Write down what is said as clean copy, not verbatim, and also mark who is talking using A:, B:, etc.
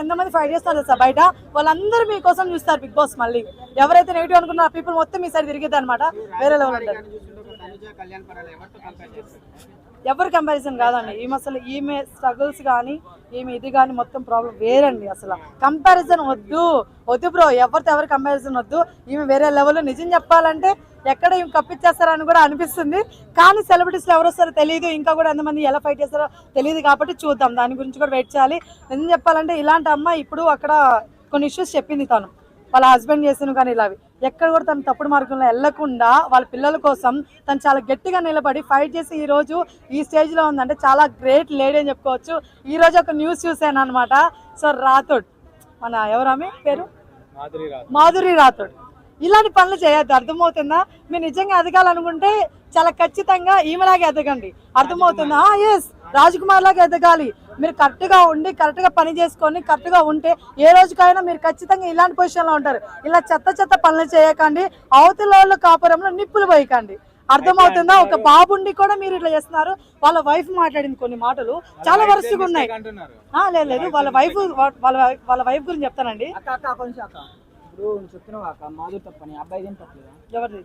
A: ఎంతమంది ఫైట్ చేస్తారు సార్ బయట, వాళ్ళందరూ మీకోసం చూస్తారు బిగ్ బాస్. మళ్ళీ ఎవరైతే నెగిటివ్ అనుకున్న పీపుల్ మొత్తం మీ సైడ్ తిరిగిద్ది అనమాట. వేరే లెవెల్ ఉంటారు. ఎవరు కంపారిజన్ కాదండి. ఈమె అసలు ఈమె స్ట్రగుల్స్ కానీ ఈమె ఇది కానీ మొత్తం ప్రాబ్లం వేరండి. అసలు కంపారిజన్ వద్దు వద్దు బ్రో, ఎవరితో ఎవరు కంపారిజన్ వద్దు. ఈమె వేరే లెవెల్. నిజం చెప్పాలంటే ఎక్కడ ఈమె కప్పిచ్చేస్తారని కూడా అనిపిస్తుంది. కానీ సెలబ్రిటీస్లో ఎవరు వస్తారో తెలియదు, ఇంకా కూడా ఎంతమంది ఎలా ఫైట్ చేస్తారో తెలియదు. కాబట్టి చూద్దాం, దాని గురించి కూడా వెయిట్ చేయాలి. నిజం చెప్పాలంటే ఇలాంటి అమ్మాయి ఇప్పుడు అక్కడ కొన్ని ఇష్యూస్ చెప్పింది. తను వాళ్ళ హస్బెండ్ చేసిన కానీ ఇలా ఎక్కడ కూడా తను తప్పుడు మార్గంలో వెళ్లకుండా వాళ్ళ పిల్లల కోసం తను చాలా గట్టిగా నిలబడి ఫైట్ చేసి ఈ రోజు ఈ స్టేజ్ లో ఉందంటే చాలా గ్రేట్ లేడీ అని చెప్పుకోవచ్చు. ఈ రోజు ఒక న్యూస్ చూసాను అనమాట. సో రాథోడ్, మన ఎవరామె పేరు మాధురి రాథోడ్, ఇలాంటి పనులు చేయొద్దు. అర్థమవుతుందా? మీరు నిజంగా ఎదగాలనుకుంటే చాలా ఖచ్చితంగా ఈమెలాగా ఎదగండి. అర్థమవుతుందా? ఎస్, రాజ్ కుమార్ లాగా ఎదగాలి. మీరు కరెక్ట్ గా ఉండి కరెక్ట్ గా పని చేసుకొని కరెక్ట్ గా ఉంటే ఏ రోజుకైనా మీరు ఖచ్చితంగా ఇలాంటి పొజిషన్ లో ఉంటారు. ఇలా చెత్త పనులు చేయకండి. అవతల వాళ్ళ కాపురంలో నిప్పులు పోయకండి. అర్థమవుతుందా? ఒక బాబుండి కూడా మీరు ఇట్లా చేస్తున్నారు. వాళ్ళ వైఫ్ మాట్లాడింది కొన్ని మాటలు చాలా వరుసగా ఉన్నాయి. లేదు, వాళ్ళ వైఫ్ గురించి చెప్తానండి.
B: ఇప్పుడు చెప్తున్నావు అక్క, మాధురి తప్పని అబ్బాయి తప్పలేదు.
A: ఎవరిది?